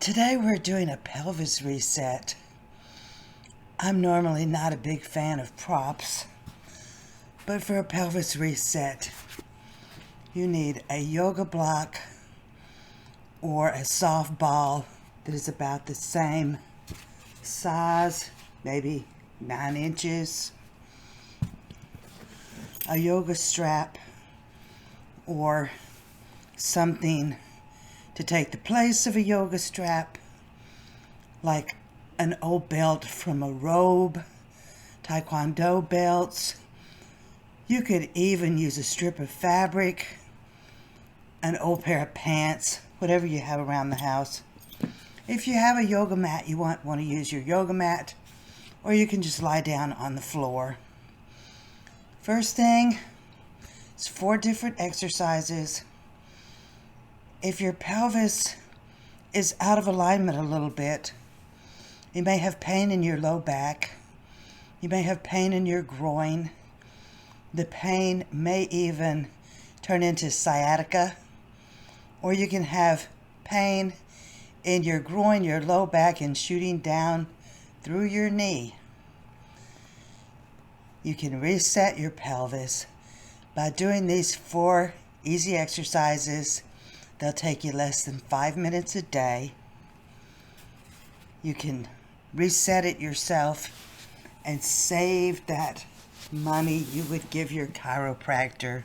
Today we're doing a pelvis reset. I'm normally not a big fan of props, but for a pelvis reset, you need a yoga block or a soft ball that is about the same size, maybe 9 inches, a yoga strap, or something to take the place of a yoga strap, like an old belt from a robe, taekwondo belts. You could even use a strip of fabric, an old pair of pants, whatever you have around the house. If you have a yoga mat, you want to use your yoga mat, or you can just lie down on the floor. First thing, it's 4 different exercises. If your pelvis is out of alignment a little bit, you may have pain in your low back. You may have pain in your groin. The pain may even turn into sciatica, or you can have pain in your groin, your low back, and shooting down through your knee. You can reset your pelvis by doing these 4 easy exercises. They'll take you less than 5 minutes a day. You can reset it yourself and save that money you would give your chiropractor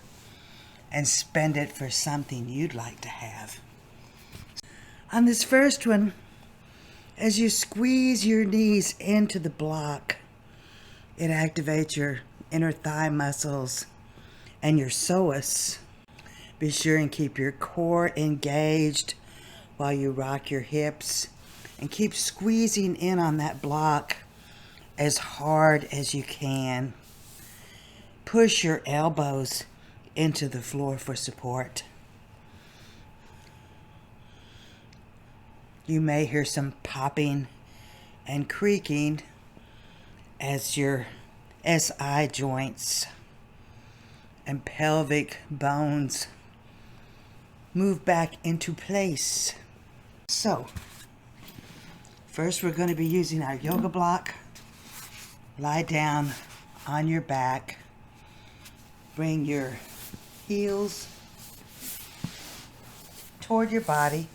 and spend it for something you'd like to have. On this first one, as you squeeze your knees into the block, it activates your inner thigh muscles and your psoas. Be sure and keep your core engaged while you rock your hips, and keep squeezing in on that block as hard as you can. Push your elbows into the floor for support. You may hear some popping and creaking as your SI joints and pelvic bones move back into place. So, first we're going to be using our yoga block. Lie down on your back. Bring your heels toward your body.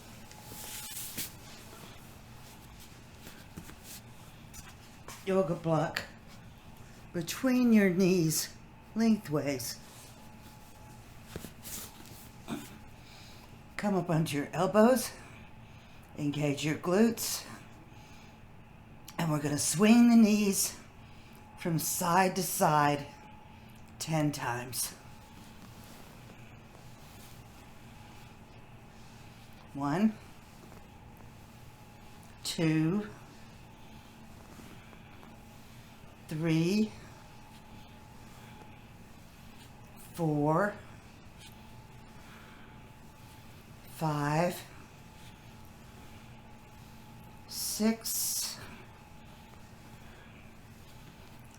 Yoga block between your knees lengthways. Come up onto your elbows, engage your glutes, and we're going to swing the knees from side to side 10 times. 1, 2, 3, 4, 5, 6,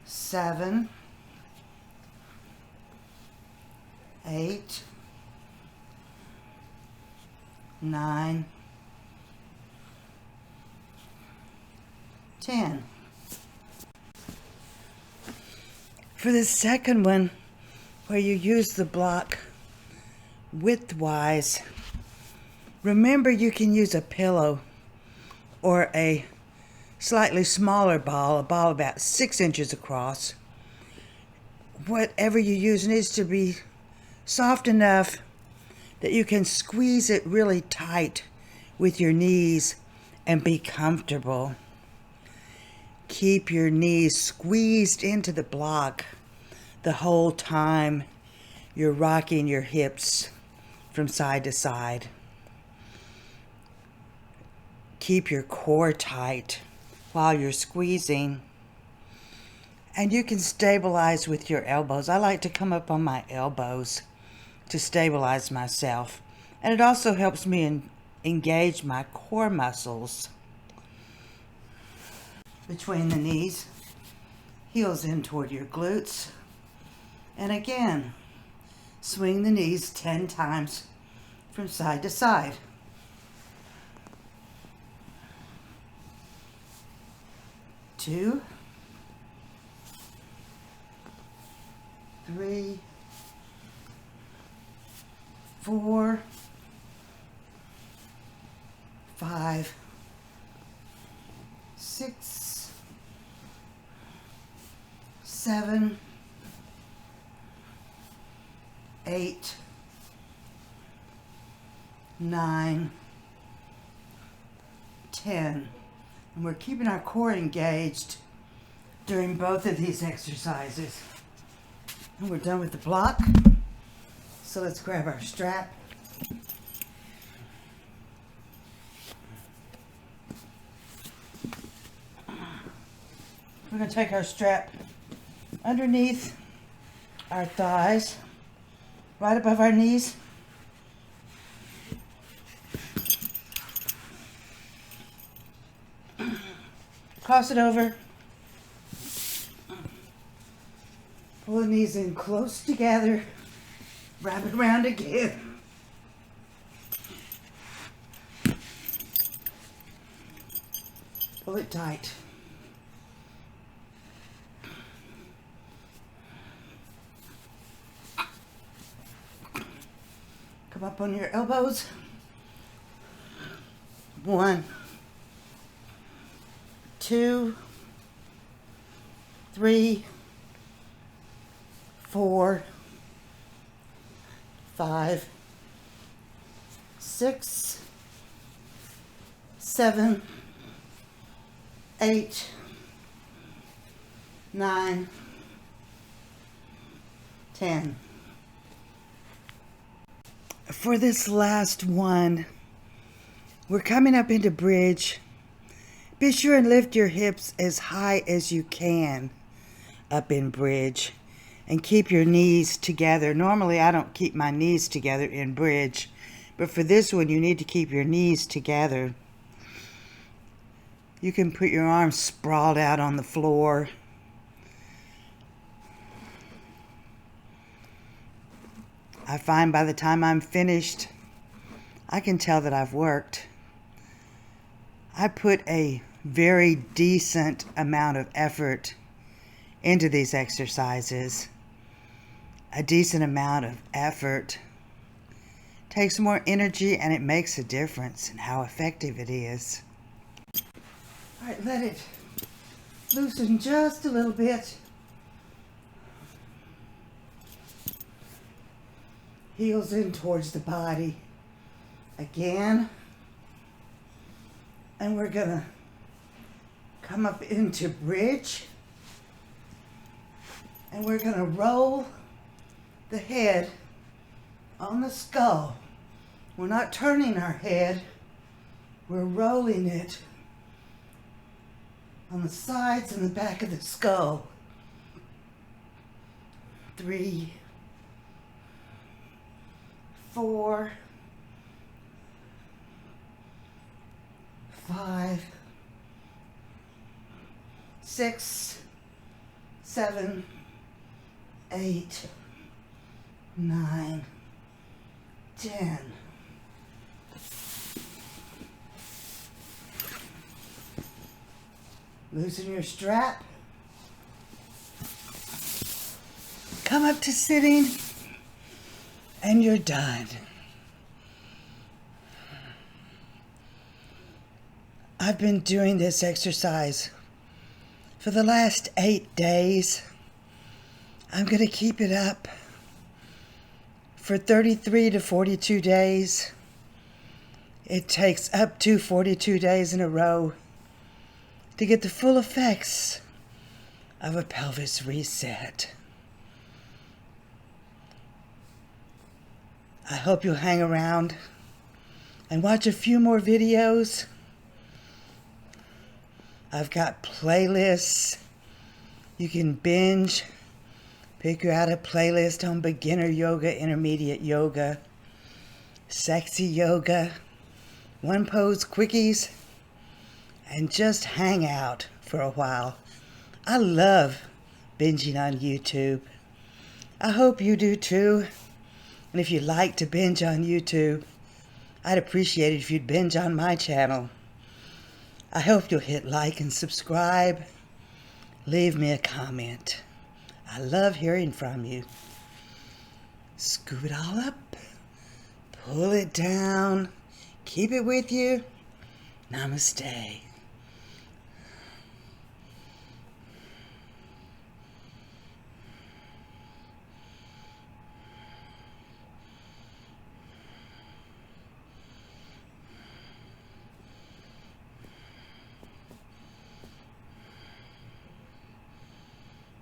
7, 8, 9, 10. For the second one, where you use the block widthwise, remember you can use a pillow or a slightly smaller ball, a ball about 6 inches across. Whatever you use needs to be soft enough that you can squeeze it really tight with your knees and be comfortable. Keep your knees squeezed into the block the whole time you're rocking your hips from side to side. Keep your core tight while you're squeezing. And you can stabilize with your elbows. I like to come up on my elbows to stabilize myself. And it also helps me engage my core muscles. Between the knees, heels in toward your glutes. And again, swing the knees 10 times from side to side. 2, 3, 4, 5, 6, 7, 8, 9, 10. And we're keeping our core engaged during both of these exercises. And we're done with the block. So let's grab our strap. We're going to take our strap underneath our thighs, right above our knees. Cross it over. Pull the knees in close together. Wrap it around again. Pull it tight. Come up on your elbows. 1, 2, 3, 4, 5, 6, 7, 8, 9, 10. For this last one, we're coming up into bridge. Be sure and lift your hips as high as you can up in bridge and keep your knees together. Normally, I don't keep my knees together in bridge, but for this one, you need to keep your knees together. You can put your arms sprawled out on the floor. I find by the time I'm finished, I can tell that I've worked. I put a very decent amount of effort into these exercises. A decent amount of effort takes more energy, and it makes a difference in how effective it is. All right, let it loosen just a little bit. Heels in towards the body again. And we're gonna come up into bridge. And we're gonna roll the head on the skull. We're not turning our head, we're rolling it on the sides and the back of the skull. 3, 4, 5, 6, 7, 8, 9, 10. Loosen your strap. Come up to sitting, and you're done. I've been doing this exercise for the last 8 days. I'm going to keep it up for 33 to 42 days. It takes up to 42 days in a row to get the full effects of a pelvis reset. I hope you'll hang around and watch a few more videos. I've got playlists. You can binge. Pick out a playlist on beginner yoga, intermediate yoga, sexy yoga, one pose quickies, and just hang out for a while. I love binging on YouTube. I hope you do too. And if you like to binge on YouTube, I'd appreciate it if you'd binge on my channel. I hope you'll hit like and subscribe. leave me a comment. I love hearing from you. Scoop it all up, pull it down, keep it with you. Namaste.